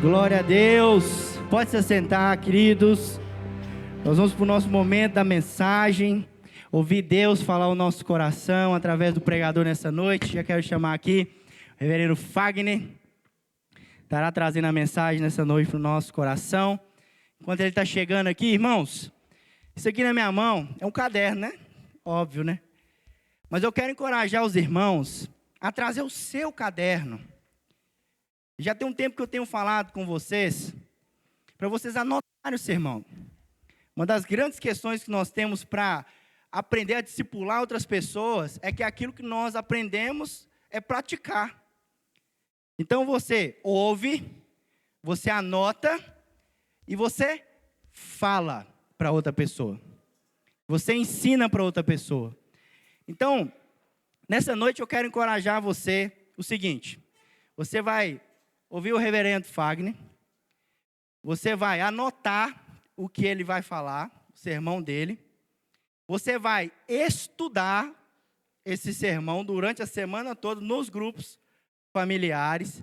Glória a Deus. Pode se assentar, queridos. Nós vamos para o nosso momento da mensagem. Ouvir Deus falar o nosso coração através do pregador nessa noite. Já quero chamar aqui o reverendo Fagner. Estará trazendo a mensagem nessa noite para o nosso coração. Enquanto ele está chegando aqui, irmãos, isso aqui na minha mão é um caderno, né? Óbvio, né? Mas eu quero encorajar os irmãos a trazer o seu caderno. Já tem um tempo que eu tenho falado com vocês, para vocês anotarem o sermão. Uma das grandes questões que nós temos para aprender a discipular outras pessoas é que aquilo que nós aprendemos é praticar. Então você ouve, você anota e você fala para outra pessoa. Você ensina para outra pessoa. Então, nessa noite eu quero encorajar você o seguinte: você vai ouvir o reverendo Fagner, você vai anotar o que ele vai falar, o sermão dele, você vai estudar esse sermão durante a semana toda nos grupos familiares,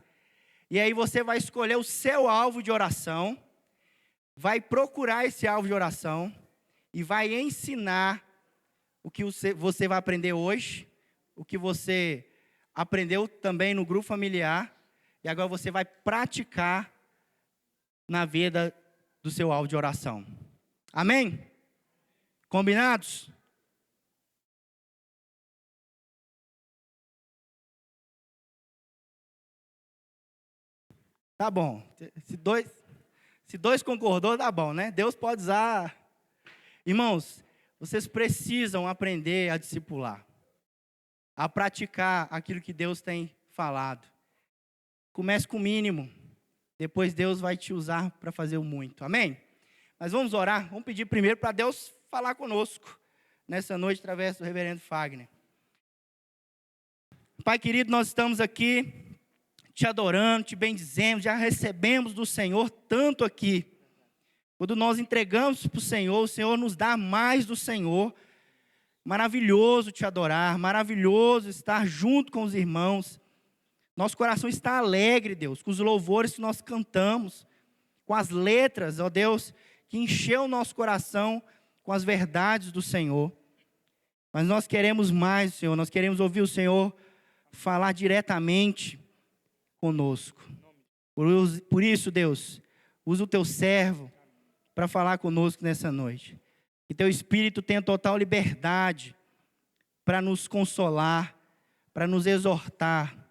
e aí você vai escolher o seu alvo de oração, vai procurar esse alvo de oração e vai ensinar o que você vai aprender hoje, o que você aprendeu também no grupo familiar, e agora você vai praticar na vida do seu alvo de oração. Amém? Combinados? Tá bom. Se dois concordou, tá bom, né? Deus pode usar. Irmãos, vocês precisam aprender a discipular, a praticar aquilo que Deus tem falado. Comece com o mínimo, depois Deus vai te usar para fazer o muito, amém? Mas vamos orar, vamos pedir primeiro para Deus falar conosco, nessa noite, através do reverendo Fagner. Pai querido, nós estamos aqui, te adorando, te bendizendo, já recebemos do Senhor tanto aqui. Quando nós entregamos para o Senhor nos dá mais do Senhor. Maravilhoso te adorar, maravilhoso estar junto com os irmãos. Nosso coração está alegre, Deus, com os louvores que nós cantamos, com as letras, ó Deus, que encheu o nosso coração com as verdades do Senhor. Mas nós queremos mais, Senhor, nós queremos ouvir o Senhor falar diretamente conosco. Por isso, Deus, usa o teu servo para falar conosco nessa noite. Que teu Espírito tenha total liberdade para nos consolar, para nos exortar,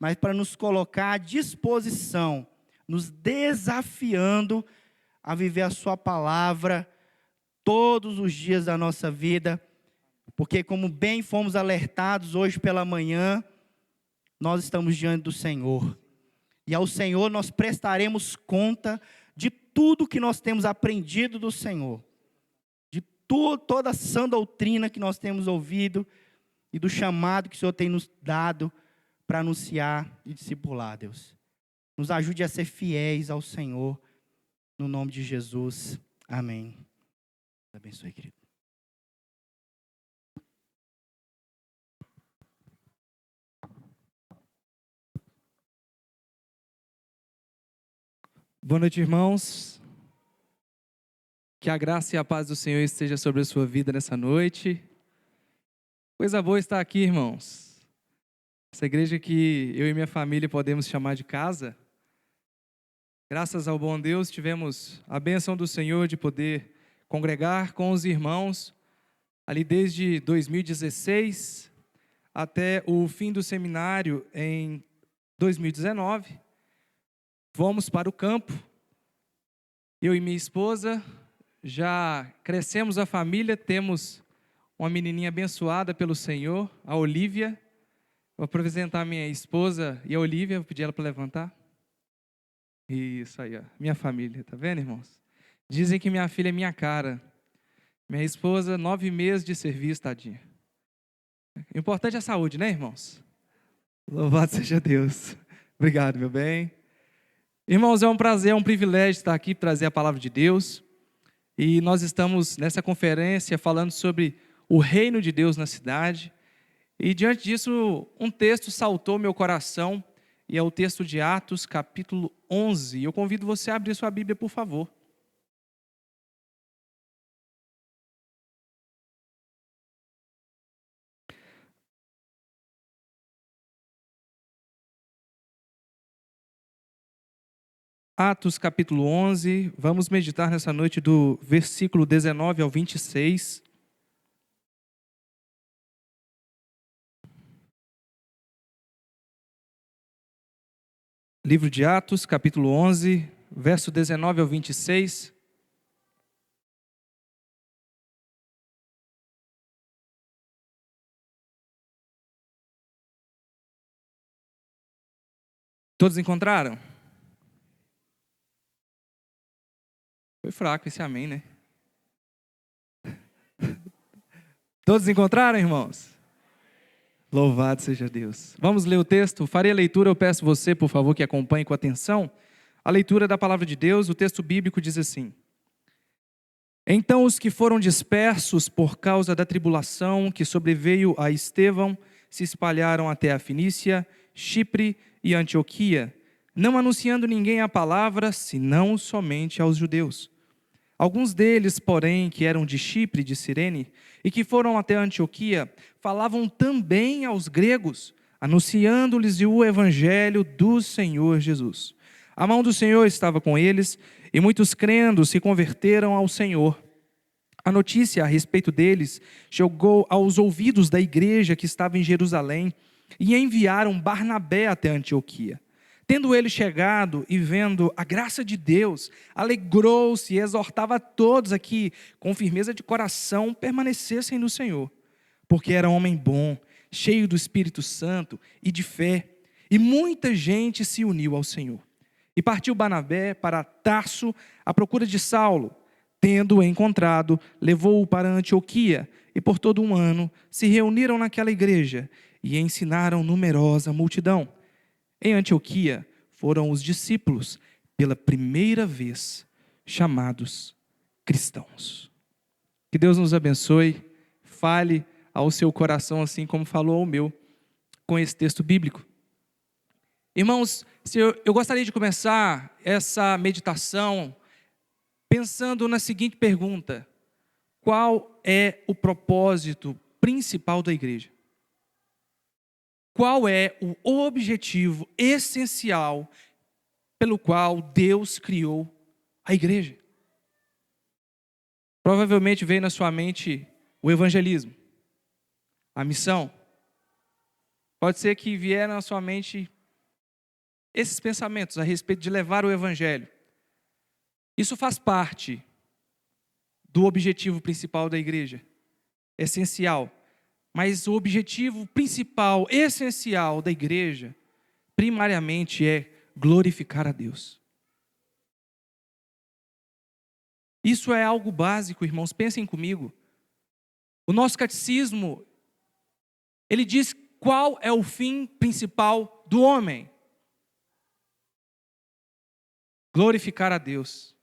mas para nos colocar à disposição, nos desafiando a viver a sua palavra todos os dias da nossa vida, porque como bem fomos alertados hoje pela manhã, nós estamos diante do Senhor, e ao Senhor nós prestaremos conta de tudo que nós temos aprendido do Senhor, de toda a sã doutrina que nós temos ouvido, e do chamado que o Senhor tem nos dado, para anunciar e discipular, Deus. Nos ajude a ser fiéis ao Senhor, no nome de Jesus. Amém. Deus abençoe, querido. Boa noite, irmãos. Que a graça e a paz do Senhor esteja sobre a sua vida nessa noite. Coisa boa estar aqui, irmãos. Essa igreja que eu e minha família podemos chamar de casa. Graças ao bom Deus, tivemos a bênção do Senhor de poder congregar com os irmãos ali desde 2016 até o fim do seminário em 2019. Fomos para o campo, eu e minha esposa, já crescemos a família, temos uma menininha abençoada pelo Senhor, a Olívia. Vou apresentar a minha esposa e a Olívia, vou pedir ela para levantar. Isso aí, ó, minha família, tá vendo, irmãos? Dizem que minha filha é minha cara. Minha esposa, 9 meses de serviço, tadinha. O importante é a saúde, né, irmãos? Louvado seja Deus. Obrigado, meu bem. Irmãos, é um prazer, é um privilégio estar aqui, trazer a palavra de Deus. E nós estamos nessa conferência falando sobre o reino de Deus na cidade. E diante disso, um texto saltou meu coração e é o texto de Atos, capítulo 11. Eu convido você a abrir sua Bíblia, por favor. Atos, capítulo 11, vamos meditar nessa noite do versículo 19 ao 26. Livro de Atos, capítulo 11, verso 19 ao 26. Todos encontraram? Foi fraco esse amém, né? Todos encontraram, irmãos? Louvado seja Deus. Vamos ler o texto? Farei a leitura, eu peço você, por favor, que acompanhe com atenção. A leitura da palavra de Deus, o texto bíblico diz assim: Então os que foram dispersos por causa da tribulação que sobreveio a Estevão se espalharam até a Fenícia, Chipre e Antioquia, não anunciando ninguém a palavra, senão somente aos judeus. Alguns deles, porém, que eram de Chipre e de Cirene, e que foram até Antioquia, falavam também aos gregos, anunciando-lhes o evangelho do Senhor Jesus. A mão do Senhor estava com eles, e muitos crendo se converteram ao Senhor. A notícia a respeito deles chegou aos ouvidos da igreja que estava em Jerusalém, e enviaram Barnabé até Antioquia. Tendo ele chegado e vendo a graça de Deus, alegrou-se e exortava a todos a que, com firmeza de coração, permanecessem no Senhor. Porque era homem bom, cheio do Espírito Santo e de fé, e muita gente se uniu ao Senhor. E partiu Barnabé para Tarso à procura de Saulo. Tendo-o encontrado, levou-o para Antioquia, e por todo um ano se reuniram naquela igreja, e ensinaram numerosa multidão. Em Antioquia foram os discípulos, pela primeira vez, chamados cristãos. Que Deus nos abençoe, fale ao seu coração assim como falou ao meu, com esse texto bíblico. Irmãos, eu gostaria de começar essa meditação pensando na seguinte pergunta: qual é o propósito principal da igreja? Qual é o objetivo essencial pelo qual Deus criou a igreja? Provavelmente veio na sua mente o evangelismo, a missão. Pode ser que vieram na sua mente esses pensamentos a respeito de levar o evangelho. Isso faz parte do objetivo principal da igreja, essencial. Mas o objetivo principal, essencial da igreja, primariamente é glorificar a Deus. Isso é algo básico, irmãos, pensem comigo. O nosso catecismo, ele diz qual é o fim principal do homem. Glorificar a Deus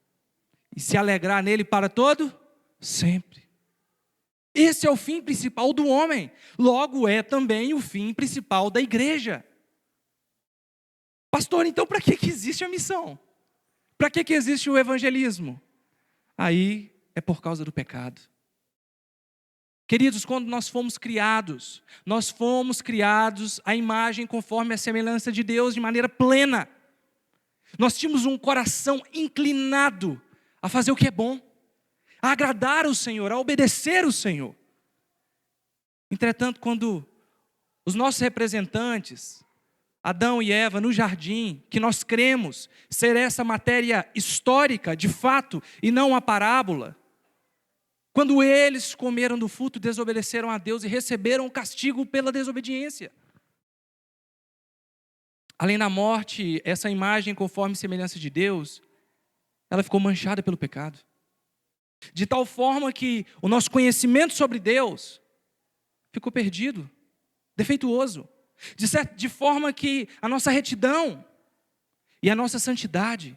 e se alegrar nele para todo sempre. Esse é o fim principal do homem. Logo, é também o fim principal da igreja. Pastor, então para que existe a missão? Para que existe o evangelismo? Aí é por causa do pecado. Queridos, quando nós fomos criados à imagem conforme a semelhança de Deus de maneira plena. Nós tínhamos um coração inclinado a fazer o que é bom, a agradar o Senhor, a obedecer o Senhor. Entretanto, quando os nossos representantes, Adão e Eva, no jardim, que nós cremos ser essa matéria histórica, de fato, e não uma parábola, quando eles comeram do fruto, desobedeceram a Deus e receberam o castigo pela desobediência. Além da morte, essa imagem conforme semelhança de Deus, ela ficou manchada pelo pecado. De tal forma que o nosso conhecimento sobre Deus ficou perdido, defeituoso. De forma que a nossa retidão e a nossa santidade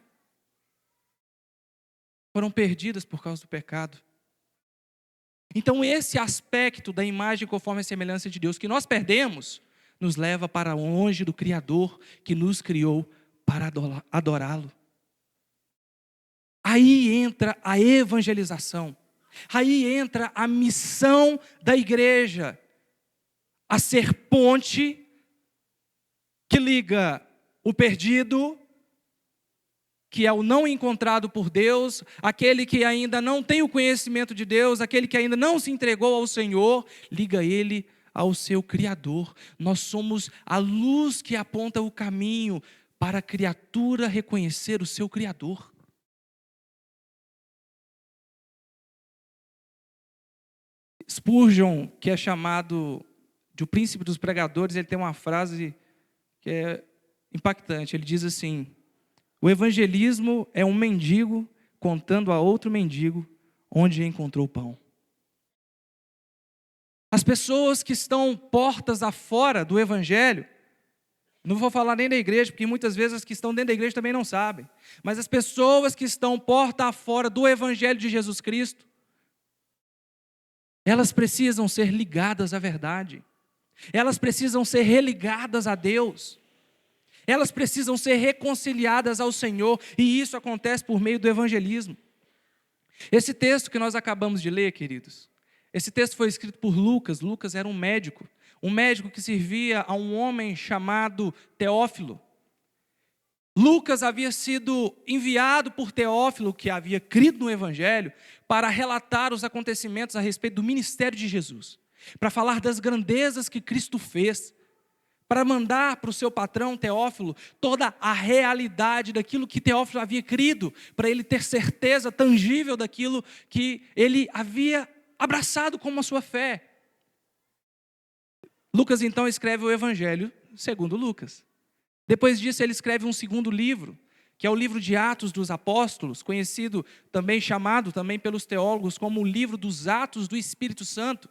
foram perdidas por causa do pecado. Então esse aspecto da imagem conforme a semelhança de Deus que nós perdemos, nos leva para longe do Criador que nos criou para adorá-lo. Aí entra a evangelização. Aí entra a missão da igreja, a ser ponte que liga o perdido, que é o não encontrado por Deus, aquele que ainda não tem o conhecimento de Deus, aquele que ainda não se entregou ao Senhor, liga ele ao seu Criador. Nós somos a luz que aponta o caminho para a criatura reconhecer o seu Criador. Spurgeon, que é chamado de o príncipe dos pregadores, ele tem uma frase que é impactante. Ele diz assim: o evangelismo é um mendigo contando a outro mendigo onde encontrou pão. As pessoas que estão portas afora do evangelho, não vou falar nem da igreja, porque muitas vezes as que estão dentro da igreja também não sabem, mas as pessoas que estão porta afora do evangelho de Jesus Cristo, elas precisam ser ligadas à verdade, elas precisam ser religadas a Deus, elas precisam ser reconciliadas ao Senhor, e isso acontece por meio do evangelismo. Esse texto que nós acabamos de ler, queridos, esse texto foi escrito por Lucas. Lucas era um médico que servia a um homem chamado Teófilo. Lucas havia sido enviado por Teófilo, que havia crido no evangelho, para relatar os acontecimentos a respeito do ministério de Jesus, para falar das grandezas que Cristo fez, para mandar para o seu patrão Teófilo toda a realidade daquilo que Teófilo havia crido, para ele ter certeza tangível daquilo que ele havia abraçado como a sua fé. Lucas então escreve o Evangelho segundo Lucas. Depois disso ele escreve um segundo livro, que é o livro de Atos dos Apóstolos, conhecido também, chamado também pelos teólogos como o livro dos Atos do Espírito Santo,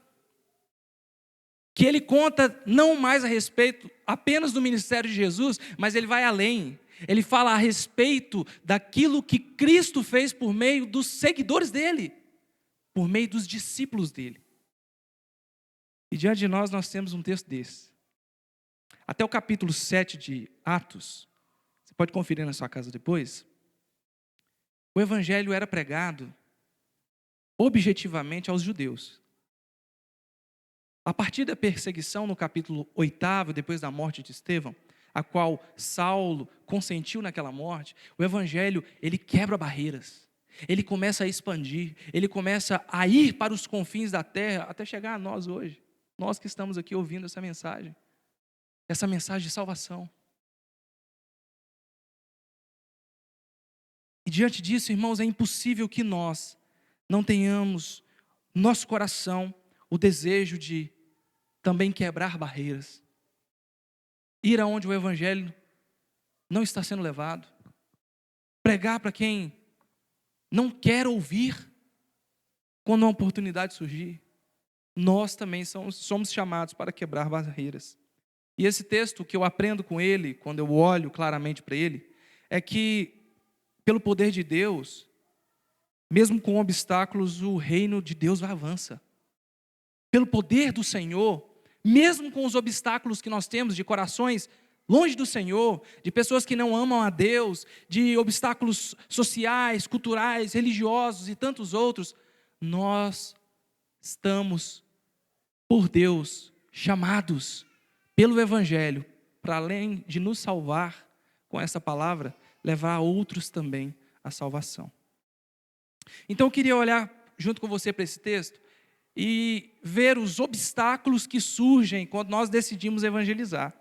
que ele conta não mais a respeito apenas do ministério de Jesus, mas ele vai além. Ele fala a respeito daquilo que Cristo fez por meio dos seguidores dele, por meio dos discípulos dele. E diante de nós temos um texto desse. Até o capítulo 7 de Atos, você pode conferir na sua casa depois, o evangelho era pregado objetivamente aos judeus. A partir da perseguição no capítulo 8, depois da morte de Estevão, a qual Saulo consentiu naquela morte, o evangelho, ele quebra barreiras. Ele começa a expandir, ele começa a ir para os confins da terra, até chegar a nós hoje. Nós que estamos aqui ouvindo essa mensagem de salvação. E diante disso, irmãos, é impossível que nós não tenhamos no nosso coração o desejo de também quebrar barreiras, ir aonde o evangelho não está sendo levado, pregar para quem não quer ouvir, quando uma oportunidade surgir. Nós também somos chamados para quebrar barreiras. E esse texto, que eu aprendo com ele, quando eu olho claramente para ele, é que, pelo poder de Deus, mesmo com obstáculos, o reino de Deus avança. Pelo poder do Senhor, mesmo com os obstáculos que nós temos de corações longe do Senhor, de pessoas que não amam a Deus, de obstáculos sociais, culturais, religiosos e tantos outros, nós estamos, por Deus, chamados pelo Evangelho, para além de nos salvar com essa palavra, levar a outros também a salvação. Então eu queria olhar junto com você para esse texto e ver os obstáculos que surgem quando nós decidimos evangelizar.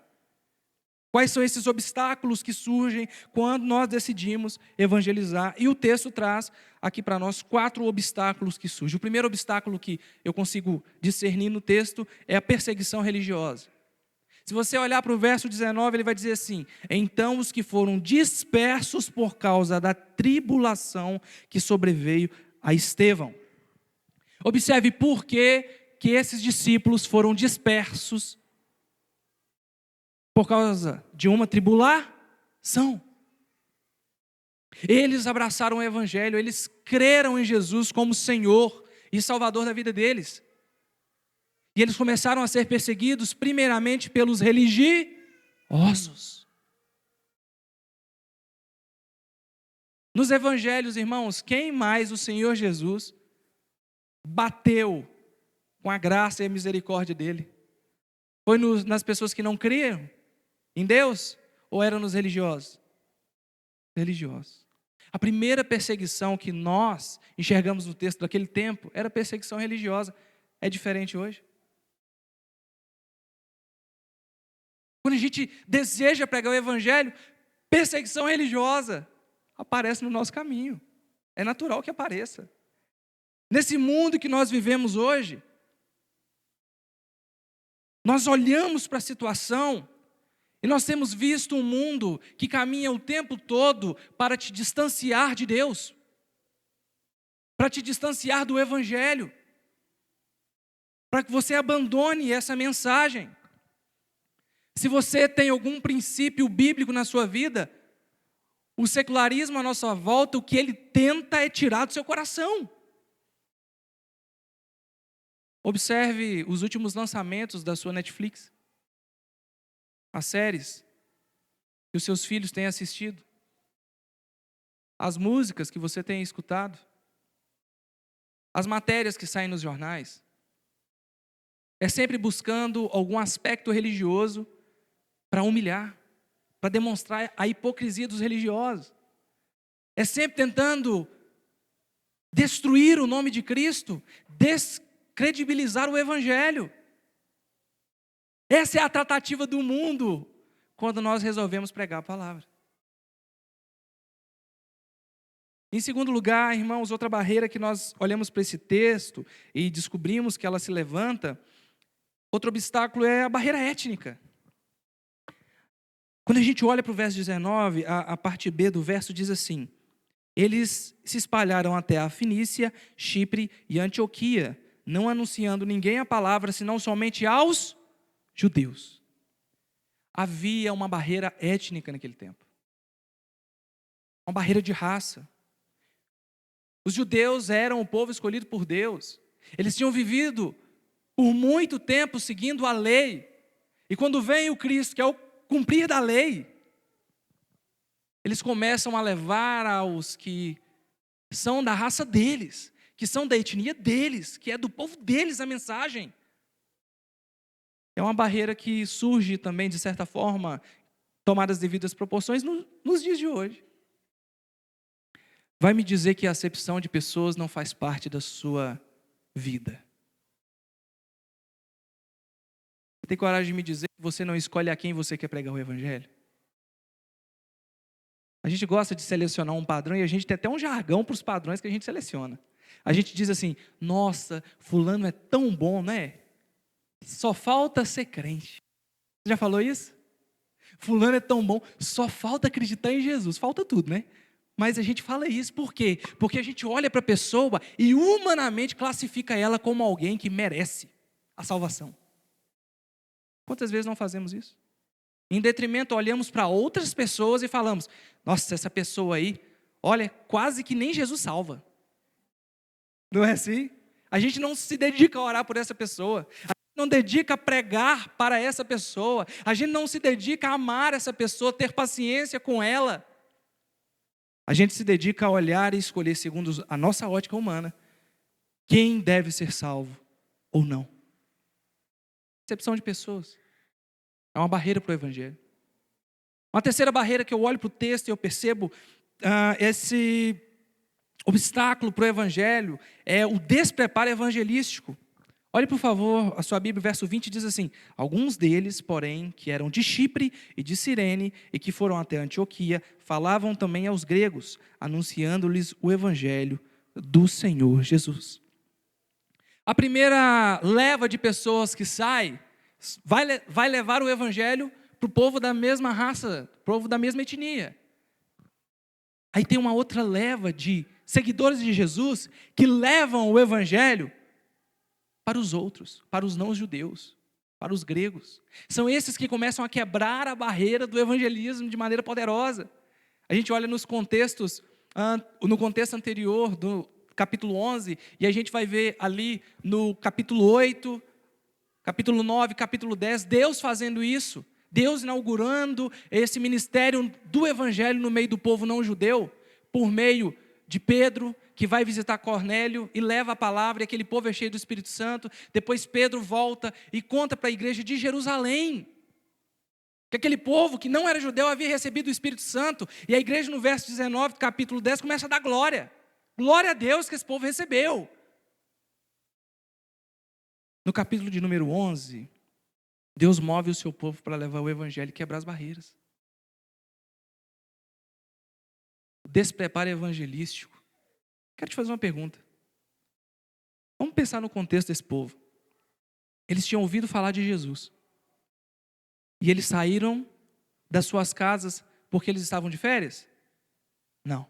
Quais são esses obstáculos que surgem quando nós decidimos evangelizar? E o texto traz aqui para nós 4 obstáculos que surgem. O primeiro obstáculo que eu consigo discernir no texto é a perseguição religiosa. Se você olhar para o verso 19, ele vai dizer assim: então os que foram dispersos por causa da tribulação que sobreveio a Estevão. Observe por que esses discípulos foram dispersos. Por causa de uma tribulação. Eles abraçaram o evangelho, eles creram em Jesus como Senhor e Salvador da vida deles. E eles começaram a ser perseguidos primeiramente pelos religiosos. Nos evangelhos, irmãos, quem mais o Senhor Jesus bateu com a graça e a misericórdia dele? Foi nas pessoas que não criam em Deus? Ou eram nos religiosos? Religiosos. A primeira perseguição que nós enxergamos no texto daquele tempo era perseguição religiosa. É diferente hoje? Quando a gente deseja pregar o evangelho, perseguição religiosa aparece no nosso caminho. É natural que apareça. Nesse mundo que nós vivemos hoje, nós olhamos para a situação e nós temos visto um mundo que caminha o tempo todo para te distanciar de Deus, para te distanciar do evangelho, para que você abandone essa mensagem. Se você tem algum princípio bíblico na sua vida, o secularismo à nossa volta, o que ele tenta é tirar do seu coração. Observe os últimos lançamentos da sua Netflix, as séries que os seus filhos têm assistido, as músicas que você tem escutado, as matérias que saem nos jornais. É sempre buscando algum aspecto religioso para humilhar, para demonstrar a hipocrisia dos religiosos. É sempre tentando destruir o nome de Cristo, descredibilizar o evangelho. Essa é a tratativa do mundo quando nós resolvemos pregar a palavra. Em segundo lugar, irmãos, outra barreira que nós olhamos para esse texto e descobrimos que ela se levanta, outro obstáculo é a barreira étnica. Quando a gente olha para o verso 19, a parte B do verso diz assim: eles se espalharam até a Fenícia, Chipre e Antioquia, não anunciando ninguém a palavra, senão somente aos judeus. Havia uma barreira étnica naquele tempo. Uma barreira de raça. Os judeus eram o povo escolhido por Deus. Eles tinham vivido por muito tempo seguindo a lei. E quando vem o Cristo, que é o cumprir da lei, eles começam a levar aos que são da raça deles, que são da etnia deles, que é do povo deles a mensagem. É uma barreira que surge também, de certa forma, tomadas as devidas proporções, nos dias de hoje. Vai me dizer que a acepção de pessoas não faz parte da sua vida? Você tem coragem de me dizer que você não escolhe a quem você quer pregar o evangelho? A gente gosta de selecionar um padrão e a gente tem até um jargão para os padrões que a gente seleciona. A gente diz assim: nossa, fulano é tão bom, né? Só falta ser crente. Você já falou isso? Fulano é tão bom, só falta acreditar em Jesus. Falta tudo, né? Mas a gente fala isso por quê? Porque a gente olha para a pessoa e humanamente classifica ela como alguém que merece a salvação. Quantas vezes não fazemos isso? Em detrimento, olhamos para outras pessoas e falamos: nossa, essa pessoa aí, olha, quase que nem Jesus salva. Não é assim? A gente não se dedica a orar por essa pessoa. A gente não dedica a pregar para essa pessoa. A gente não se dedica a amar essa pessoa, ter paciência com ela. A gente se dedica a olhar e escolher, segundo a nossa ótica humana, quem deve ser salvo ou não. Percepção de pessoas é uma barreira para o evangelho. Uma terceira barreira que eu olho para o texto e eu percebo esse obstáculo para o evangelho é o despreparo evangelístico. Olhe, por favor, a sua Bíblia, verso 20 diz assim: alguns deles, porém, que eram de Chipre e de Cirene e que foram até Antioquia, falavam também aos gregos, anunciando-lhes o evangelho do Senhor Jesus. A primeira leva de pessoas que sai vai levar o evangelho para o povo da mesma raça, povo da mesma etnia. Aí tem uma outra leva de seguidores de Jesus que levam o evangelho para os outros, para os não-judeus, para os gregos. São esses que começam a quebrar a barreira do evangelismo de maneira poderosa. A gente olha no contexto anterior do capítulo 11, e a gente vai ver ali no capítulo 8, capítulo 9, capítulo 10, Deus fazendo isso, Deus inaugurando esse ministério do evangelho no meio do povo não judeu, por meio de Pedro, que vai visitar Cornélio e leva a palavra, e aquele povo é cheio do Espírito Santo. Depois Pedro volta e conta para a igreja de Jerusalém que aquele povo que não era judeu havia recebido o Espírito Santo, e a igreja no verso 19 do capítulo 10 começa a dar glória. Glória a Deus que esse povo recebeu. No capítulo de número 11, Deus move o seu povo para levar o evangelho e quebrar as barreiras. Despreparo evangelístico. Quero te fazer uma pergunta. Vamos pensar no contexto desse povo. Eles tinham ouvido falar de Jesus. E eles saíram das suas casas porque eles estavam de férias? Não.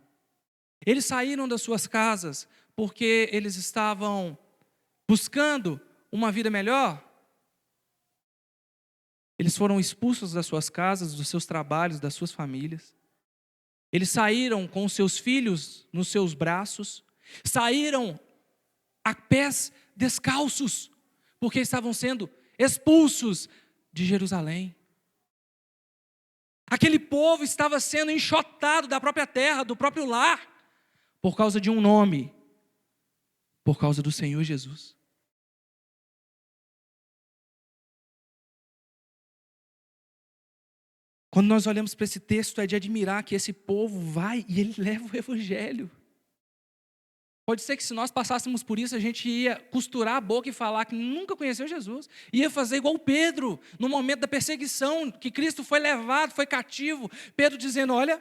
Eles saíram das suas casas porque eles estavam buscando uma vida melhor? Eles foram expulsos das suas casas, dos seus trabalhos, das suas famílias. Eles saíram com os seus filhos nos seus braços, saíram a pés descalços, porque estavam sendo expulsos de Jerusalém. Aquele povo estava sendo enxotado da própria terra, do próprio lar, por causa de um nome, por causa do Senhor Jesus. Quando nós olhamos para esse texto, é de admirar que esse povo vai e ele leva o evangelho. Pode ser que se nós passássemos por isso, a gente ia costurar a boca e falar que nunca conheceu Jesus. Ia fazer igual Pedro, no momento da perseguição, que Cristo foi levado, foi cativo. Pedro dizendo, olha,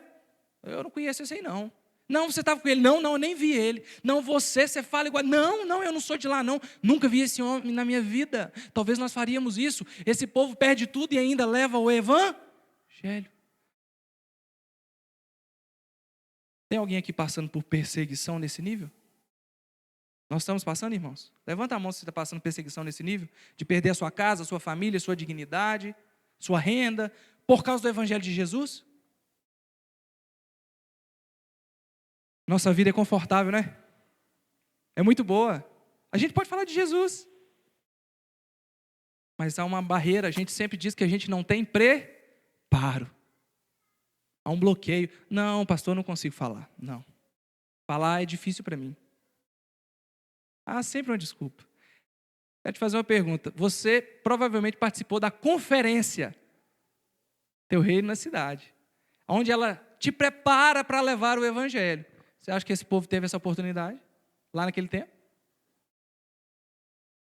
eu não conheço esse aí não. Não, você estava com ele. Não, eu nem vi ele. Não, você fala igual. Não, eu não sou de lá não. Nunca vi esse homem na minha vida. Talvez nós faríamos isso. Esse povo perde tudo e ainda leva o evangelho. Tem alguém aqui passando por perseguição nesse nível? Nós estamos passando, irmãos? Levanta a mão se você está passando perseguição nesse nível, de perder a sua casa, a sua família, a sua dignidade, sua renda, por causa do evangelho de Jesus. Nossa vida é confortável, né? É muito boa. A gente pode falar de Jesus, mas há uma barreira. A gente sempre diz que a gente não tem preparo. Há um bloqueio. Não, pastor, eu não consigo falar. Não. Falar é difícil para mim. Há sempre uma desculpa. Quero te fazer uma pergunta. Você provavelmente participou da conferência Teu Reino na Cidade, onde ela te prepara para levar o evangelho. Você acha que esse povo teve essa oportunidade lá naquele tempo?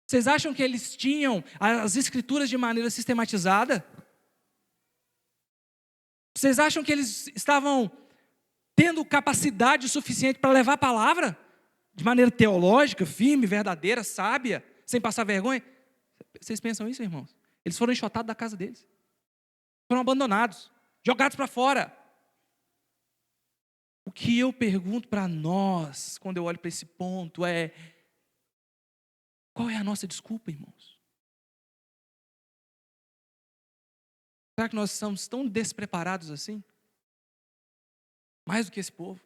Vocês acham que eles tinham as escrituras de maneira sistematizada? Vocês acham que eles estavam tendo capacidade suficiente para levar a palavra? De maneira teológica, firme, verdadeira, sábia, sem passar vergonha? Vocês pensam isso, irmãos? Eles foram enxotados da casa deles. Foram abandonados, jogados para fora. O que eu pergunto para nós, quando eu olho para esse ponto, é: qual é a nossa desculpa, irmãos? Será que nós estamos tão despreparados assim? Mais do que esse povo?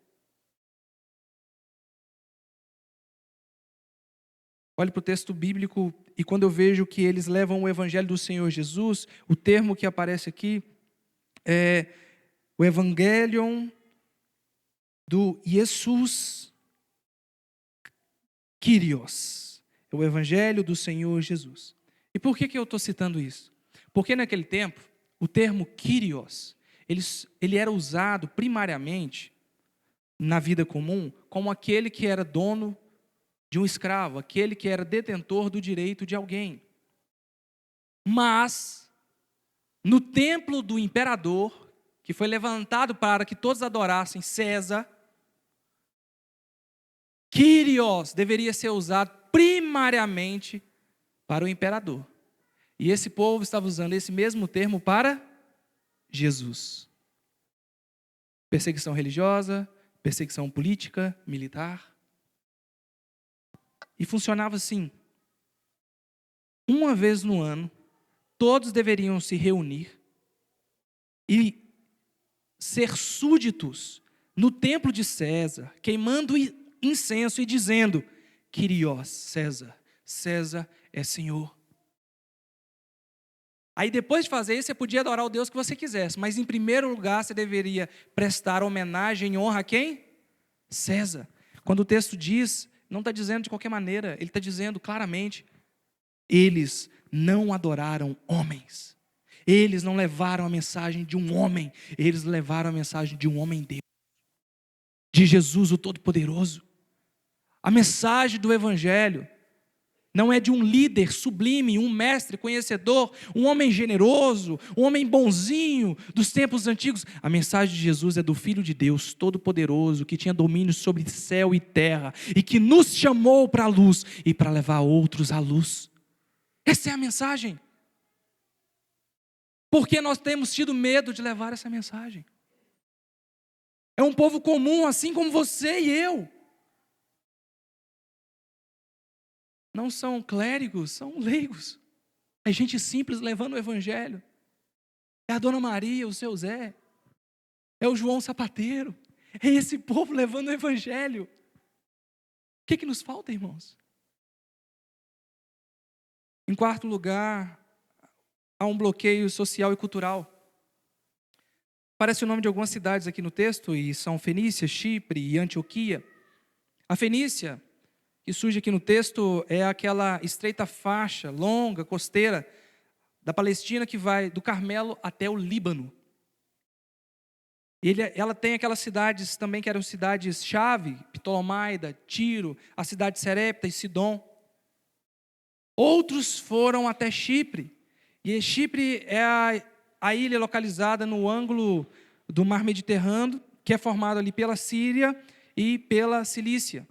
Olho para o texto bíblico e quando eu vejo que eles levam o evangelho do Senhor Jesus, o termo que aparece aqui é o evangelion do Jesus Kyrios. É o evangelho do Senhor Jesus. E por que eu estou citando isso? Porque naquele tempo, o termo Kyrios, ele era usado primariamente na vida comum como aquele que era dono de um escravo, aquele que era detentor do direito de alguém. Mas, no templo do imperador, que foi levantado para que todos adorassem César, Kyrios deveria ser usado primariamente para o imperador. E esse povo estava usando esse mesmo termo para Jesus. Perseguição religiosa, perseguição política, militar. E funcionava assim. Uma vez no ano, todos deveriam se reunir e ser súditos no templo de César, queimando incenso e dizendo: Kyrios, César, César é Senhor. Aí depois de fazer isso, você podia adorar o Deus que você quisesse, mas em primeiro lugar você deveria prestar homenagem e honra a quem? César. Quando o texto diz, não está dizendo de qualquer maneira, ele está dizendo claramente, eles não adoraram homens, eles não levaram a mensagem de um homem, eles levaram a mensagem de um homem Deus, de Jesus o Todo-Poderoso. A mensagem do Evangelho não é de um líder sublime, um mestre conhecedor, um homem generoso, um homem bonzinho dos tempos antigos. A mensagem de Jesus é do Filho de Deus, Todo-Poderoso, que tinha domínio sobre céu e terra, e que nos chamou para a luz e para levar outros à luz. Essa é a mensagem. Por que nós temos tido medo de levar essa mensagem? É um povo comum, assim como você e eu. Não são clérigos, são leigos. É gente simples levando o Evangelho. É a Dona Maria, o seu Zé. É o João Sapateiro. É esse povo levando o Evangelho. O que nos falta, irmãos? Em quarto lugar, há um bloqueio social e cultural. Aparece o nome de algumas cidades aqui no texto, e são Fenícia, Chipre e Antioquia. A Fenícia, que surge aqui no texto, é aquela estreita faixa, longa, costeira, da Palestina, que vai do Carmelo até o Líbano. Ela tem aquelas cidades também que eram cidades-chave, Ptolomaida, Tiro, a cidade de Serepta e Sidom. Outros foram até Chipre, e Chipre é a ilha localizada no ângulo do mar Mediterrâneo, que é formado ali pela Síria e pela Cilícia.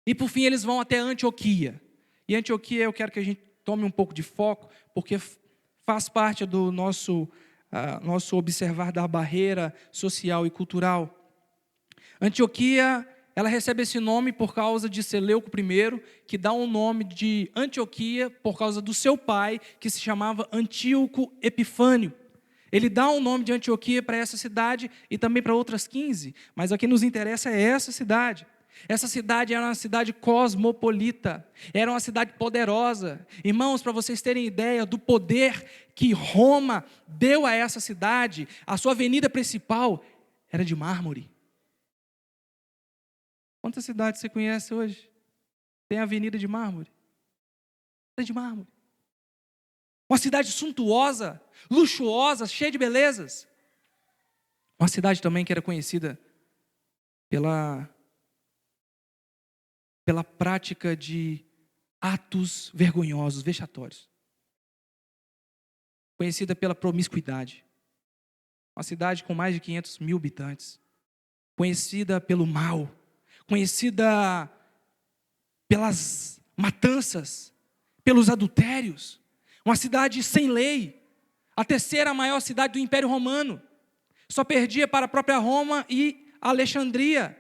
E por fim eles vão até Antioquia. E Antioquia eu quero que a gente tome um pouco de foco, porque faz parte do nosso observar da barreira social e cultural. Antioquia, ela recebe esse nome por causa de Seleuco I, que dá um nome de Antioquia por causa do seu pai, que se chamava Antíoco Epifânio. Ele dá um nome de Antioquia para essa cidade e também para outras 15, mas o que nos interessa é essa cidade. Essa cidade era uma cidade cosmopolita, era uma cidade poderosa. Irmãos, para vocês terem ideia do poder que Roma deu a essa cidade, a sua avenida principal era de mármore. Quantas cidades você conhece hoje? Tem avenida de mármore? É de mármore. Uma cidade suntuosa, luxuosa, cheia de belezas. Uma cidade também que era conhecida pela prática de atos vergonhosos, vexatórios. Conhecida pela promiscuidade. Uma cidade com mais de 500 mil habitantes. Conhecida pelo mal. Conhecida pelas matanças, pelos adultérios. Uma cidade sem lei. A terceira maior cidade do Império Romano. Só perdia para a própria Roma e Alexandria.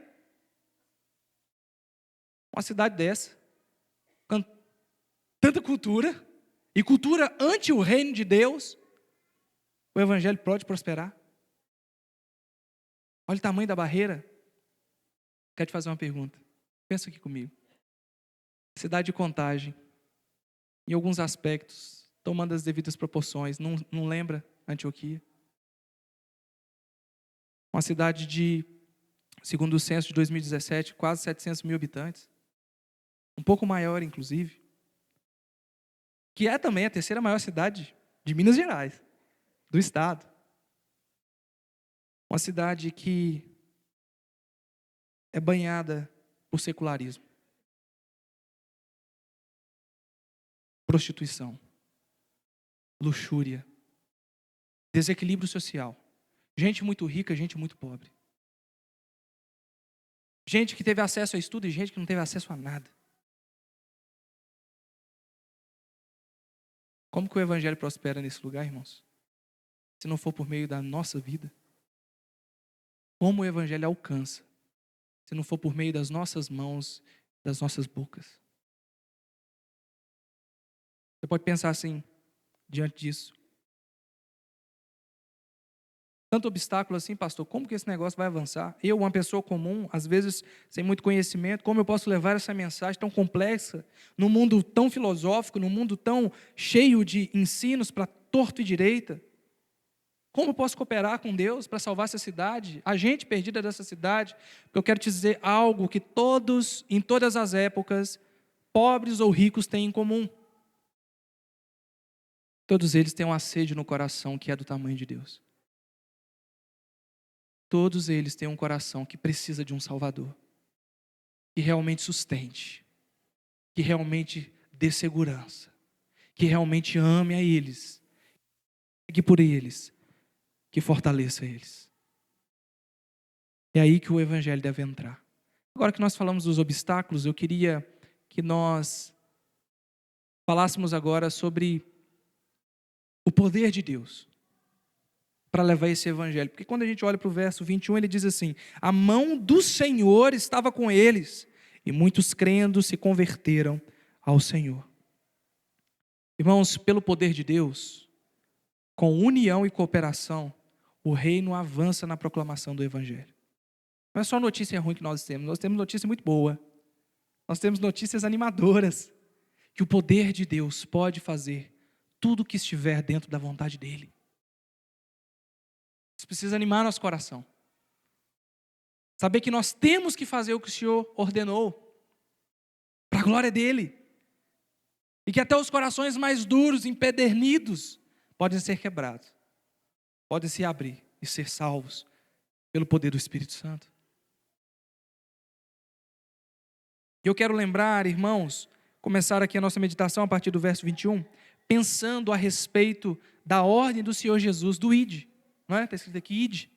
Uma cidade dessa, com tanta cultura, e cultura ante o reino de Deus, o Evangelho pode prosperar? Olha o tamanho da barreira. Quero te fazer uma pergunta. Pensa aqui comigo. Cidade de Contagem, em alguns aspectos, tomando as devidas proporções, não lembra Antioquia? Uma cidade de, segundo o censo de 2017, quase 700 mil habitantes. Um pouco maior, inclusive, que é também a terceira maior cidade de Minas Gerais, do estado. Uma cidade que é banhada por secularismo, prostituição, luxúria, desequilíbrio social, gente muito rica, gente muito pobre, gente que teve acesso a estudo e gente que não teve acesso a nada. Como que o Evangelho prospera nesse lugar, irmãos? Se não for por meio da nossa vida. Como o Evangelho alcança? Se não for por meio das nossas mãos, das nossas bocas. Você pode pensar assim, diante disso. Tanto obstáculo assim, pastor, como que esse negócio vai avançar? Eu, uma pessoa comum, às vezes sem muito conhecimento, como eu posso levar essa mensagem tão complexa, num mundo tão filosófico, num mundo tão cheio de ensinos para torto e direita. Como eu posso cooperar com Deus para salvar essa cidade, a gente perdida dessa cidade? Porque eu quero te dizer algo que todos, em todas as épocas, pobres ou ricos, têm em comum. Todos eles têm uma sede no coração que é do tamanho de Deus. Todos eles têm um coração que precisa de um Salvador, que realmente sustente, que realmente dê segurança, que realmente ame a eles, que por eles, que fortaleça eles. É aí que o Evangelho deve entrar. Agora que nós falamos dos obstáculos, eu queria que nós falássemos agora sobre o poder de Deus para levar esse Evangelho. Porque quando a gente olha para o verso 21, ele diz assim: a mão do Senhor estava com eles, e muitos crendo se converteram ao Senhor. Irmãos, pelo poder de Deus, com união e cooperação, o reino avança na proclamação do Evangelho. Não é só notícia ruim que nós temos notícia muito boa. Nós temos notícias animadoras, que o poder de Deus pode fazer tudo o que estiver dentro da vontade dEle. Isso precisa animar nosso coração. Saber que nós temos que fazer o que o Senhor ordenou, para a glória dEle. E que até os corações mais duros, empedernidos, podem ser quebrados. Podem se abrir e ser salvos pelo poder do Espírito Santo. E eu quero lembrar, irmãos, começar aqui a nossa meditação a partir do verso 21, pensando a respeito da ordem do Senhor Jesus, do Ide. Não é? Está escrito aqui, Ide.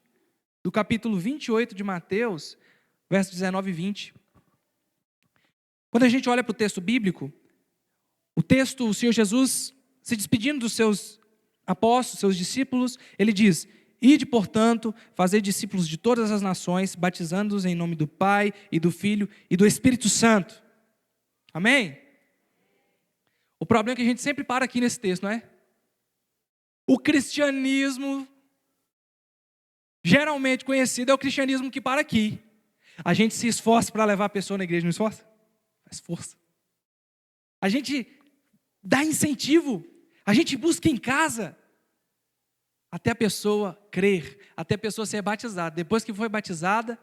Do capítulo 28 de Mateus, versos 19 e 20. Quando a gente olha para o texto bíblico, o texto, o Senhor Jesus, se despedindo dos seus apóstolos, seus discípulos, ele diz: ide, portanto, fazer discípulos de todas as nações, batizando-os em nome do Pai e do Filho e do Espírito Santo. Amém? O problema é que a gente sempre para aqui nesse texto, não é? O cristianismo, geralmente conhecido, é o cristianismo que para aqui. A gente se esforça para levar a pessoa na igreja, não esforça? Faz força. A gente dá incentivo, a gente busca em casa, até a pessoa crer, até a pessoa ser batizada. Depois que foi batizada,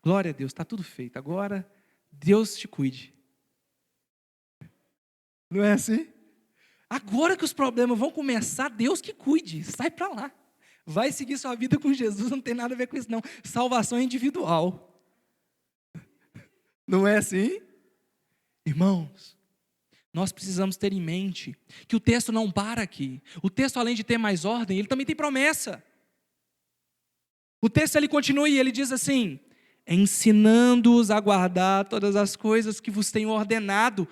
glória a Deus, está tudo feito. Agora, Deus te cuide. Não é assim? Agora que os problemas vão começar, Deus que cuide, sai para lá. Vai seguir sua vida com Jesus, não tem nada a ver com isso não. Salvação é individual. Não é assim? Irmãos, nós precisamos ter em mente que o texto não para aqui. O texto, além de ter mais ordem, ele também tem promessa. O texto ele continua e ele diz assim: ensinando-os a guardar todas as coisas que vos tenho ordenado.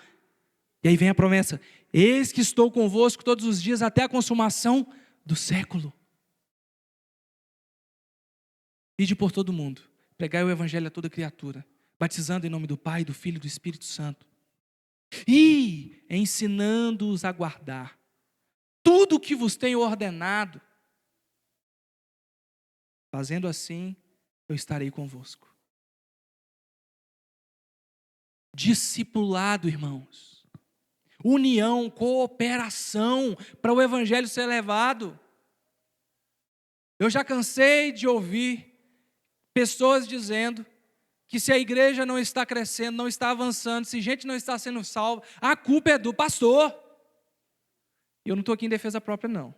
E aí vem a promessa: eis que estou convosco todos os dias até a consumação do século. Ide por todo mundo, pregai o evangelho a toda criatura, batizando em nome do Pai, do Filho e do Espírito Santo. E ensinando-os a guardar tudo o que vos tenho ordenado. Fazendo assim, eu estarei convosco. Discipulado, irmãos. União, cooperação para o evangelho ser levado. Eu já cansei de ouvir pessoas dizendo que se a igreja não está crescendo, não está avançando, se gente não está sendo salva, a culpa é do pastor. E eu não estou aqui em defesa própria, não.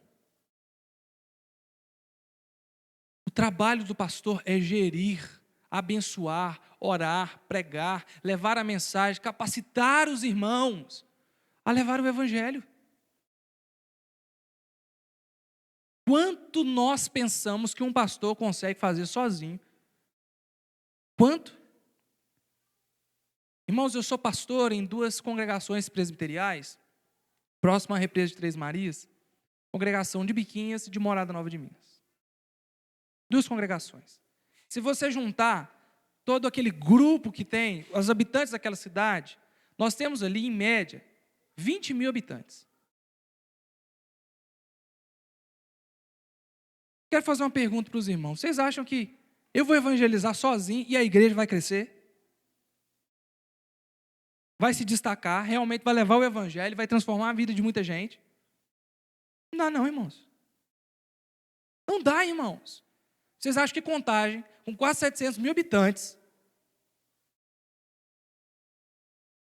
O trabalho do pastor é gerir, abençoar, orar, pregar, levar a mensagem, capacitar os irmãos a levar o evangelho. Quanto nós pensamos que um pastor consegue fazer sozinho? Quanto? Irmãos, eu sou pastor em 2 congregações presbiteriais, próximo à Represa de Três Marias, congregação de Biquinhas e de Morada Nova de Minas. 2 congregações. Se você juntar todo aquele grupo que tem, os habitantes daquela cidade, nós temos ali, em média, 20 mil habitantes. Quero fazer uma pergunta para os irmãos. Vocês acham que eu vou evangelizar sozinho e a igreja vai crescer? Vai se destacar, realmente vai levar o evangelho, vai transformar a vida de muita gente? Não dá não, irmãos. Não dá, irmãos. Vocês acham que Contagem, com quase 700 mil habitantes,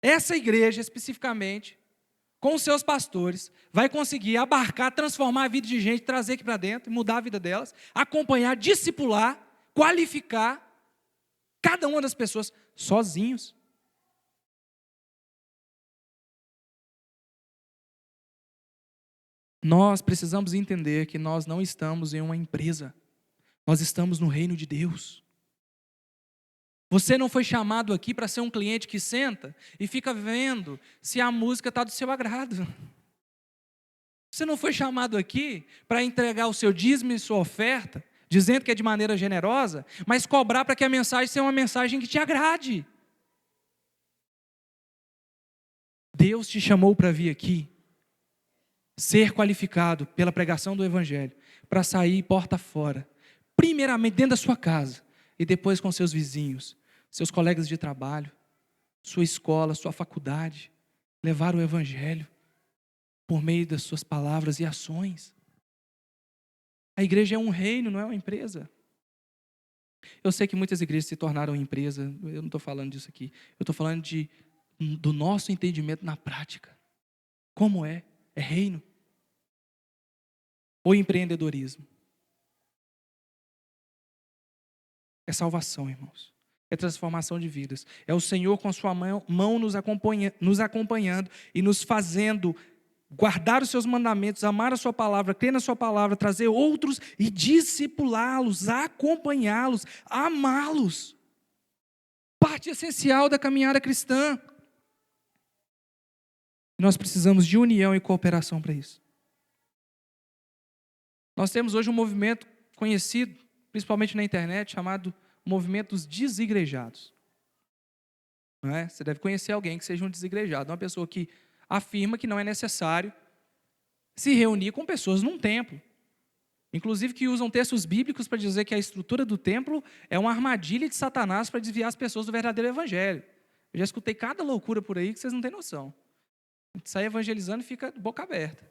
essa igreja especificamente, com os seus pastores, vai conseguir abarcar, transformar a vida de gente, trazer aqui para dentro, mudar a vida delas, acompanhar, discipular, qualificar cada uma das pessoas sozinhos? Nós precisamos entender que nós não estamos em uma empresa, nós estamos no reino de Deus. Você não foi chamado aqui para ser um cliente que senta e fica vendo se a música está do seu agrado. Você não foi chamado aqui para entregar o seu dízimo e sua oferta, dizendo que é de maneira generosa, mas cobrar para que a mensagem seja uma mensagem que te agrade. Deus te chamou para vir aqui, ser qualificado pela pregação do Evangelho, para sair porta fora, primeiramente dentro da sua casa, e depois com seus vizinhos, seus colegas de trabalho, sua escola, sua faculdade, levar o Evangelho por meio das suas palavras e ações. A igreja é um reino, não é uma empresa. Eu sei que muitas igrejas se tornaram empresa, eu não estou falando disso aqui, eu estou falando do nosso entendimento na prática. Como é? É reino? Ou empreendedorismo? É salvação, irmãos. É transformação de vidas. É o Senhor com a sua mão nos acompanhando e nos fazendo guardar os seus mandamentos, amar a sua palavra, crer na sua palavra, trazer outros e discipulá-los, acompanhá-los, amá-los. Parte essencial da caminhada cristã. Nós precisamos de união e cooperação para isso. Nós temos hoje um movimento conhecido, principalmente na internet, chamado movimento dos desigrejados. Não é? Você deve conhecer alguém que seja um desigrejado, uma pessoa que afirma que não é necessário se reunir com pessoas num templo. Inclusive que usam textos bíblicos para dizer que a estrutura do templo é uma armadilha de Satanás para desviar as pessoas do verdadeiro evangelho. Eu já escutei cada loucura por aí que vocês não têm noção. A gente sai evangelizando e fica de boca aberta.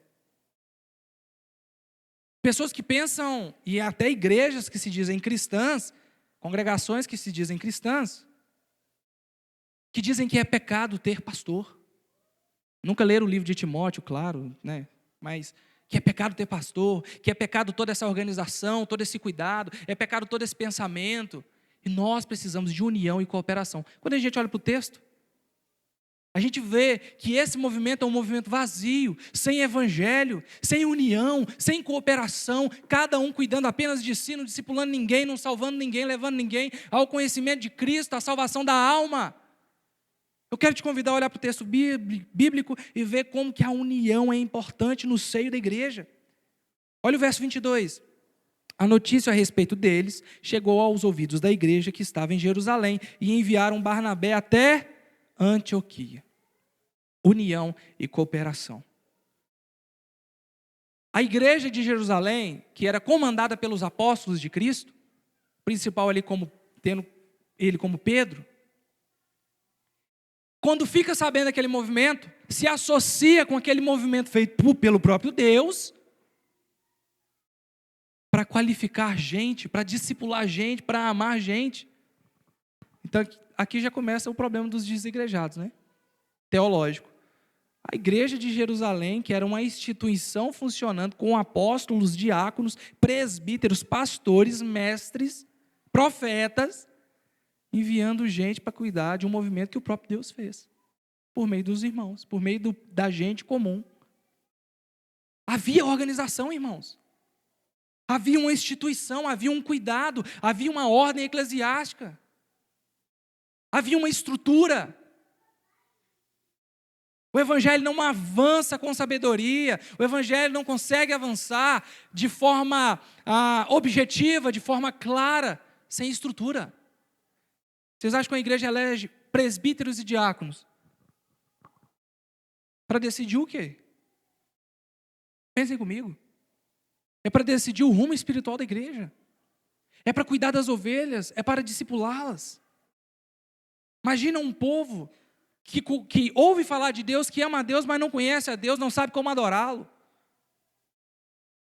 Pessoas que pensam, e até igrejas que se dizem cristãs, congregações que se dizem cristãs, que dizem que é pecado ter pastor. Nunca leram o livro de Timóteo, claro, né? Mas que é pecado ter pastor, que é pecado toda essa organização, todo esse cuidado, é pecado todo esse pensamento. E nós precisamos de união e cooperação. Quando a gente olha para o texto, a gente vê que esse movimento é um movimento vazio, sem evangelho, sem união, sem cooperação, cada um cuidando apenas de si, não discipulando ninguém, não salvando ninguém, levando ninguém ao conhecimento de Cristo, à salvação da alma. Eu quero te convidar a olhar para o texto bíblico e ver como que a união é importante no seio da igreja. Olha o verso 22. A notícia a respeito deles chegou aos ouvidos da igreja que estava em Jerusalém e enviaram Barnabé até Antioquia. União e cooperação. A igreja de Jerusalém, que era comandada pelos apóstolos de Cristo, principal ali tendo ele como Pedro, quando fica sabendo daquele movimento, se associa com aquele movimento feito pelo próprio Deus, para qualificar gente, para discipular gente, para amar gente. Então, aqui já começa o problema dos desigrejados, né? Teológico. A igreja de Jerusalém, que era uma instituição funcionando com apóstolos, diáconos, presbíteros, pastores, mestres, profetas, enviando gente para cuidar de um movimento que o próprio Deus fez, por meio dos irmãos, por meio da gente comum. Havia organização, irmãos. Havia uma instituição, havia um cuidado, havia uma ordem eclesiástica. Havia uma estrutura. O evangelho não avança com sabedoria, o evangelho não consegue avançar de forma objetiva, de forma clara, sem estrutura. Vocês acham que a igreja elege presbíteros e diáconos para decidir o quê? Pensem comigo. É para decidir o rumo espiritual da igreja. É para cuidar das ovelhas, é para discipulá-las. Imagina um povo que ouve falar de Deus, que ama a Deus, mas não conhece a Deus, não sabe como adorá-lo.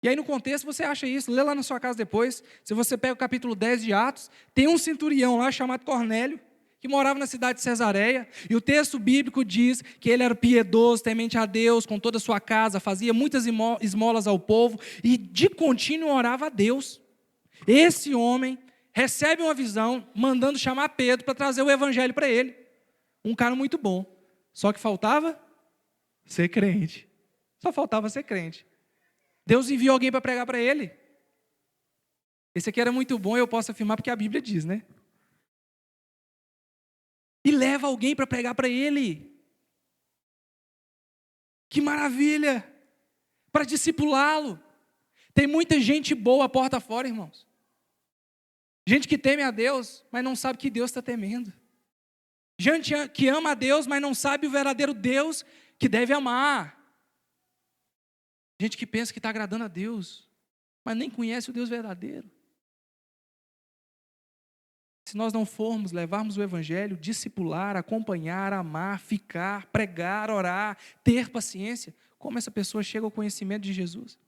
E aí no contexto você acha isso, lê lá na sua casa depois. Se você pega o capítulo 10 de Atos, tem um centurião lá chamado Cornélio, que morava na cidade de Cesareia, e o texto bíblico diz que ele era piedoso, temente a Deus, com toda a sua casa, fazia muitas esmolas ao povo, e de contínuo orava a Deus. Esse homem recebe uma visão, mandando chamar Pedro para trazer o evangelho para ele. Um cara muito bom, só que faltava ser crente. Só faltava ser crente. Deus enviou alguém para pregar para ele. Esse aqui era muito bom, eu posso afirmar porque a Bíblia diz, né? E leva alguém para pregar para ele. Que maravilha! Para discipulá-lo. Tem muita gente boa à porta fora, irmãos. Gente que teme a Deus, mas não sabe que Deus está temendo. Gente que ama a Deus, mas não sabe o verdadeiro Deus que deve amar. Gente que pensa que está agradando a Deus, mas nem conhece o Deus verdadeiro. Se nós não formos levarmos o evangelho, discipular, acompanhar, amar, ficar, pregar, orar, ter paciência, como essa pessoa chega ao conhecimento de Jesus?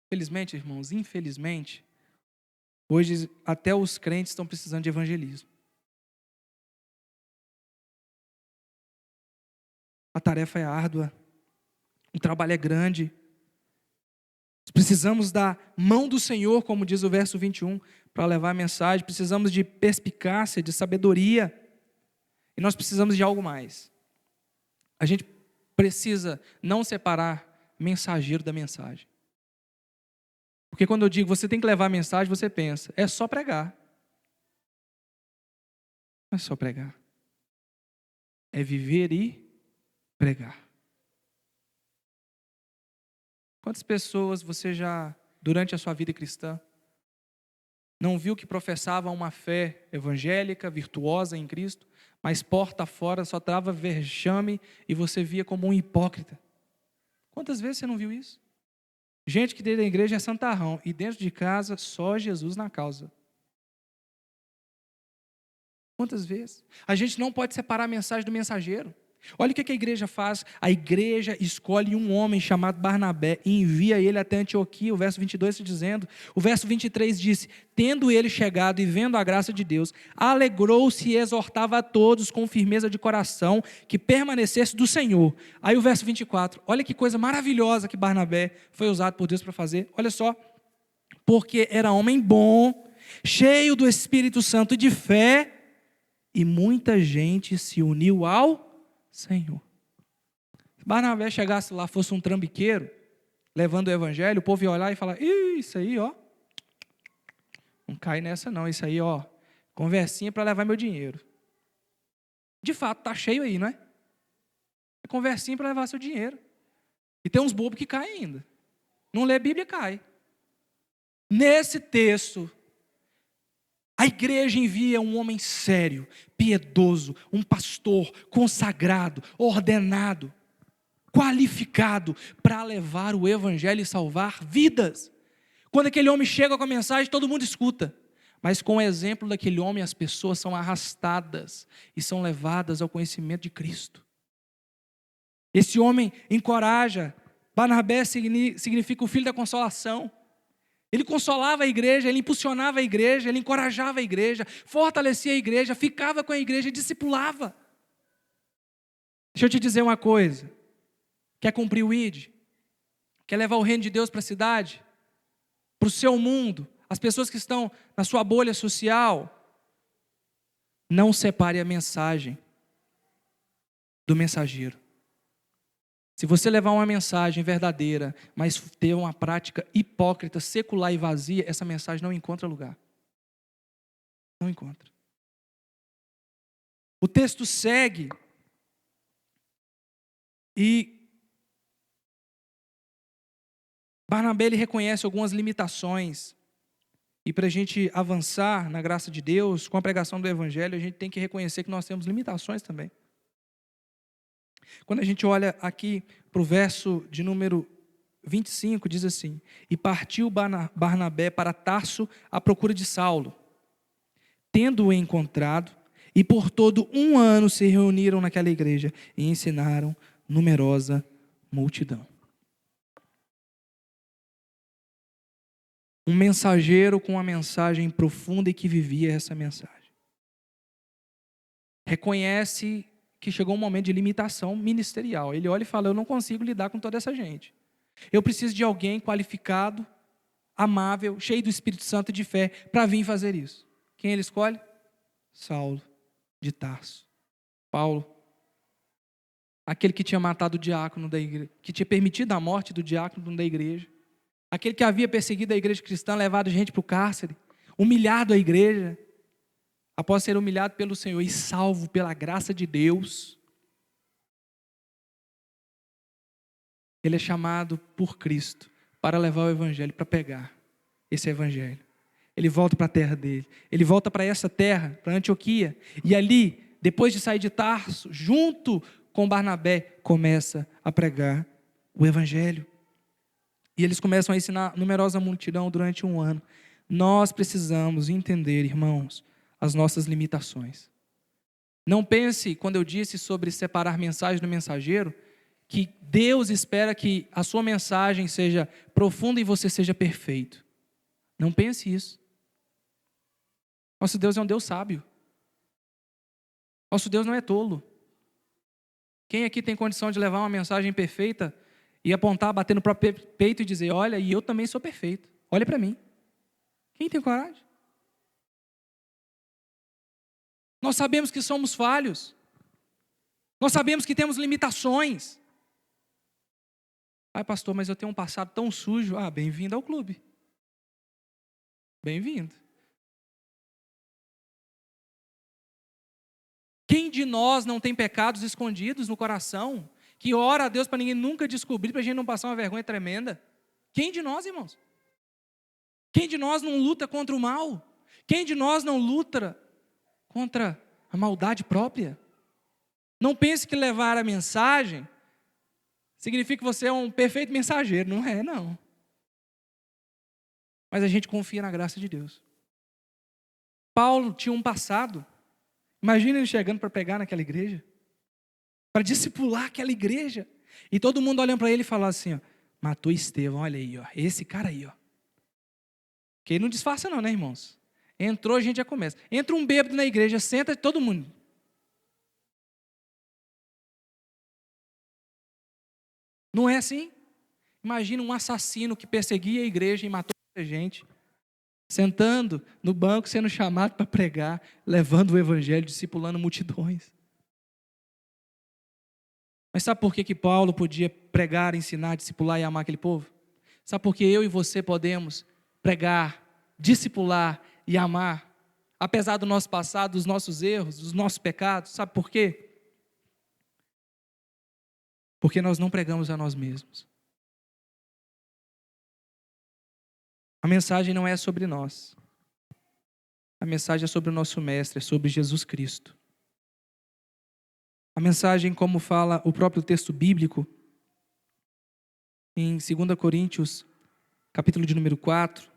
Infelizmente, irmãos, infelizmente, hoje até os crentes estão precisando de evangelismo. A tarefa é árdua, o trabalho é grande. Precisamos da mão do Senhor, como diz o verso 21, para levar a mensagem. Precisamos de perspicácia, de sabedoria. E nós precisamos de algo mais. A gente precisa não separar mensageiro da mensagem. Porque quando eu digo você tem que levar a mensagem, você pensa, é só pregar. Não é só pregar. É viver e pregar. Quantas pessoas você já, durante a sua vida cristã, não viu que professavam uma fé evangélica, virtuosa em Cristo, mas porta fora só trava vexame e você via como um hipócrita? Quantas vezes você não viu isso? Gente que dentro da igreja é santarrão e dentro de casa só Jesus na causa. Quantas vezes? A gente não pode separar a mensagem do mensageiro. Olha o que a igreja faz. A igreja escolhe um homem chamado Barnabé e envia ele até Antioquia. O verso 22 está dizendo. O verso 23 diz: tendo ele chegado e vendo a graça de Deus, alegrou-se e exortava a todos com firmeza de coração que permanecesse do Senhor. Aí o verso 24, olha que coisa maravilhosa que Barnabé foi usado por Deus para fazer. Olha só, porque era homem bom, cheio do Espírito Santo e de fé, e muita gente se uniu ao Senhor. Se Barnabé chegasse lá, fosse um trambiqueiro, levando o evangelho, o povo ia olhar e falar: isso aí, ó, não cai nessa não, isso aí, ó, conversinha para levar meu dinheiro. De fato, está cheio aí, não é? É conversinha para levar seu dinheiro. E tem uns bobos que caem ainda. Não lê Bíblia, cai. Nesse texto, a igreja envia um homem sério, piedoso, um pastor consagrado, ordenado, qualificado para levar o evangelho e salvar vidas. Quando aquele homem chega com a mensagem, todo mundo escuta. Mas com o exemplo daquele homem, as pessoas são arrastadas e são levadas ao conhecimento de Cristo. Esse homem encoraja. Barnabé significa o filho da consolação. Ele consolava a igreja, ele impulsionava a igreja, ele encorajava a igreja, fortalecia a igreja, ficava com a igreja e discipulava. Deixa eu te dizer uma coisa. Quer cumprir o ID? Quer levar o reino de Deus para a cidade? Para o seu mundo? As pessoas que estão na sua bolha social? Não separe a mensagem do mensageiro. Se você levar uma mensagem verdadeira, mas ter uma prática hipócrita, secular e vazia, essa mensagem não encontra lugar. Não encontra. O texto segue e Barnabé ele reconhece algumas limitações. E para a gente avançar na graça de Deus, com a pregação do Evangelho, a gente tem que reconhecer que nós temos limitações também. Quando a gente olha aqui para o verso de número 25, diz assim: e partiu Barnabé para Tarso à procura de Saulo. Tendo-o encontrado, e por todo um ano se reuniram naquela igreja e ensinaram numerosa multidão. Um mensageiro com uma mensagem profunda e que vivia essa mensagem. Reconhece que chegou um momento de limitação ministerial. Ele olha e fala: eu não consigo lidar com toda essa gente. Eu preciso de alguém qualificado, amável, cheio do Espírito Santo e de fé para vir fazer isso. Quem ele escolhe? Saulo de Tarso. Paulo. Aquele que tinha matado o diácono da igreja, que tinha permitido a morte do diácono da igreja. Aquele que havia perseguido a igreja cristã, levado gente para o cárcere, humilhado a igreja, após ser humilhado pelo Senhor e salvo pela graça de Deus, ele é chamado por Cristo para levar o evangelho, para pegar esse evangelho. Ele volta para a terra dele, ele volta para essa terra, para Antioquia, e ali, depois de sair de Tarso, junto com Barnabé, começa a pregar o evangelho. E eles começam a ensinar numerosa multidão durante um ano. Nós precisamos entender, irmãos, as nossas limitações. Não pense, quando eu disse sobre separar mensagem do mensageiro, que Deus espera que a sua mensagem seja profunda e você seja perfeito. Não pense isso. Nosso Deus é um Deus sábio. Nosso Deus não é tolo. Quem aqui tem condição de levar uma mensagem perfeita e apontar, bater no próprio peito e dizer: olha, e eu também sou perfeito, olha para mim? Quem tem coragem? Nós sabemos que somos falhos, nós sabemos que temos limitações. Ai, pastor, mas eu tenho um passado tão sujo. Ah, bem-vindo ao clube. Bem-vindo. Quem de nós não tem pecados escondidos no coração, que ora a Deus para ninguém nunca descobrir, para a gente não passar uma vergonha tremenda? Quem de nós, irmãos? Quem de nós não luta contra o mal? Quem de nós não luta contra a maldade própria? Não pense que levar a mensagem significa que você é um perfeito mensageiro. Não é, não. Mas a gente confia na graça de Deus. Paulo tinha um passado. Imagina ele chegando para pregar naquela igreja, para discipular aquela igreja, e todo mundo olhando para ele e falar assim: ó, matou Estevão, olha aí, ó, esse cara aí, ó. Que ele não disfarça não, né, irmãos? Entrou, a gente já começa. Entra um bêbado na igreja, senta todo mundo. Não é assim? Imagina um assassino que perseguia a igreja e matou muita gente, sentando no banco, sendo chamado para pregar, levando o evangelho, discipulando multidões. Mas sabe por que Paulo podia pregar, ensinar, discipular e amar aquele povo? Sabe por que eu e você podemos pregar, discipular e amar, apesar do nosso passado, dos nossos erros, dos nossos pecados? Sabe por quê? Porque nós não pregamos a nós mesmos. A mensagem não é sobre nós. A mensagem é sobre o nosso Mestre, é sobre Jesus Cristo. A mensagem, como fala o próprio texto bíblico, em 2 Coríntios, capítulo de número 4,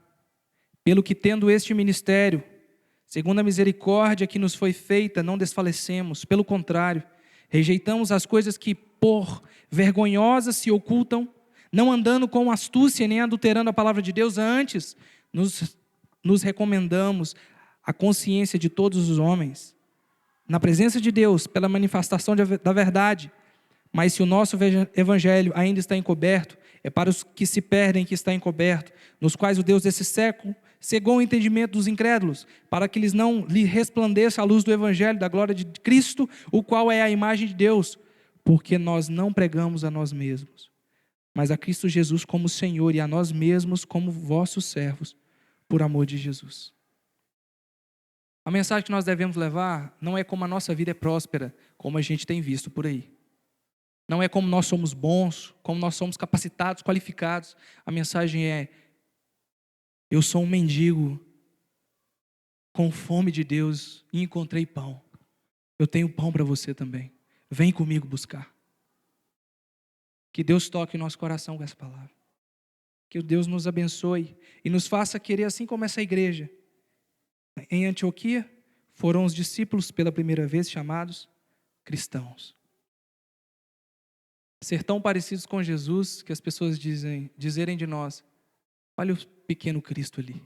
pelo que tendo este ministério, segundo a misericórdia que nos foi feita, não desfalecemos, pelo contrário, rejeitamos as coisas que por vergonhosas se ocultam, não andando com astúcia nem adulterando a palavra de Deus, antes nos recomendamos a consciência de todos os homens, na presença de Deus, pela manifestação da verdade. Mas se o nosso evangelho ainda está encoberto, é para os que se perdem que está encoberto, nos quais o Deus desse século cegou o entendimento dos incrédulos, para que eles não lhe resplandeça a luz do evangelho da glória de Cristo, o qual é a imagem de Deus, porque nós não pregamos a nós mesmos, mas a Cristo Jesus como Senhor e a nós mesmos como vossos servos, por amor de Jesus. A mensagem que nós devemos levar não é como a nossa vida é próspera, como a gente tem visto por aí. Não é como nós somos bons, como nós somos capacitados, qualificados. A mensagem é: eu sou um mendigo com fome de Deus e encontrei pão. Eu tenho pão para você também. Vem comigo buscar. Que Deus toque o nosso coração com essa palavra. Que Deus nos abençoe e nos faça querer, assim como essa igreja. Em Antioquia, foram os discípulos pela primeira vez chamados cristãos. ser tão parecidos com Jesus que as pessoas dizerem de nós: olha o pequeno Cristo ali,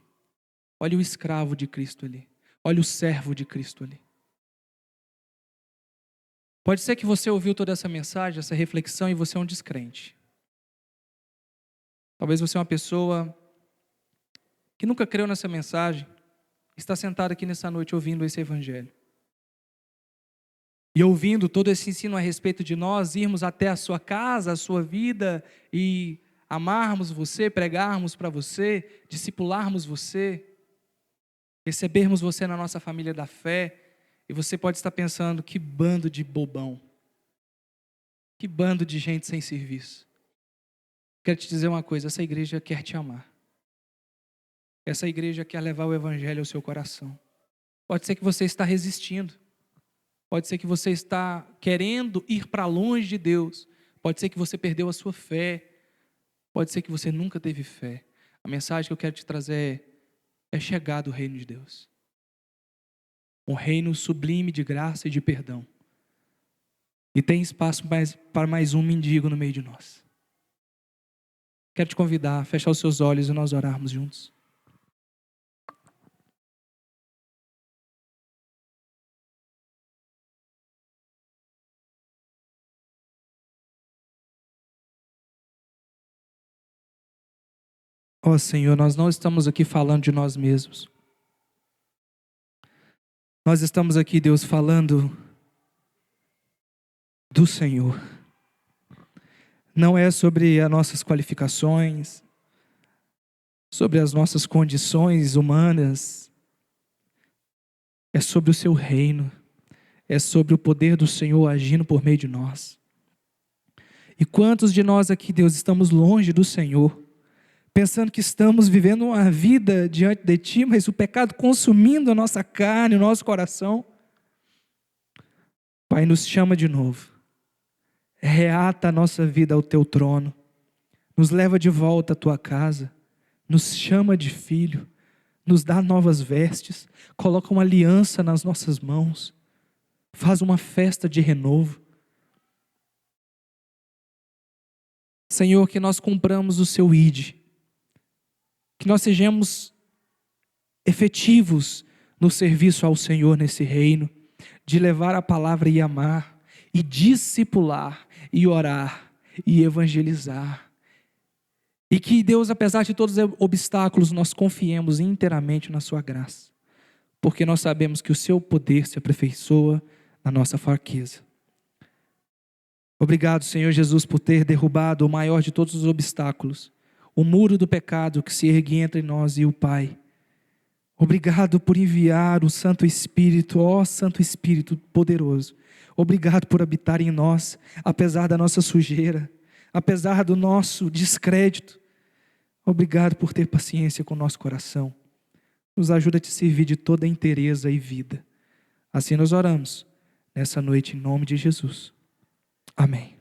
olha o escravo de Cristo ali, olha o servo de Cristo ali. Pode ser que você ouviu toda essa mensagem, essa reflexão, e você é um descrente. Talvez você é uma pessoa que nunca creu nessa mensagem, está sentado aqui nessa noite ouvindo esse evangelho. E ouvindo todo esse ensino a respeito de nós irmos até a sua casa, a sua vida, e amarmos você, pregarmos para você, discipularmos você, recebermos você na nossa família da fé. E você pode estar pensando: que bando de bobão, que bando de gente sem serviço. Quero te dizer uma coisa: essa igreja quer te amar. Essa igreja quer levar o evangelho ao seu coração. Pode ser que você está resistindo. Pode ser que você está querendo ir para longe de Deus. Pode ser que você perdeu a sua fé. Pode ser que você nunca teve fé. A mensagem que eu quero te trazer é chegar do reino de Deus. Um reino sublime de graça e de perdão. E tem espaço para mais um mendigo no meio de nós. Quero te convidar a fechar os seus olhos e nós orarmos juntos. Ó Senhor, nós não estamos aqui falando de nós mesmos. Nós estamos aqui, Deus, falando do Senhor. Não é sobre as nossas qualificações, sobre as nossas condições humanas. É sobre o seu reino. É sobre o poder do Senhor agindo por meio de nós. E quantos de nós aqui, Deus, estamos longe do Senhor, pensando que estamos vivendo uma vida diante de Ti, mas o pecado consumindo a nossa carne, o nosso coração. Pai, nos chama de novo. Reata a nossa vida ao Teu trono. Nos leva de volta à Tua casa. Nos chama de filho. Nos dá novas vestes. Coloca uma aliança nas nossas mãos. Faz uma festa de renovo. Senhor, que nós cumpramos o Seu ID. Que nós sejamos efetivos no serviço ao Senhor nesse reino, de levar a palavra e amar, e discipular, e orar, e evangelizar. E que Deus, apesar de todos os obstáculos, nós confiemos inteiramente na sua graça, porque nós sabemos que o seu poder se aperfeiçoa na nossa fraqueza. Obrigado, Senhor Jesus, por ter derrubado o maior de todos os obstáculos, o muro do pecado que se erguia entre nós e o Pai. Obrigado por enviar o Santo Espírito, ó Santo Espírito poderoso. Obrigado por habitar em nós, apesar da nossa sujeira, apesar do nosso descrédito. Obrigado por ter paciência com o nosso coração. Nos ajuda a te servir de toda a inteireza e vida. Assim nós oramos nessa noite em nome de Jesus. Amém.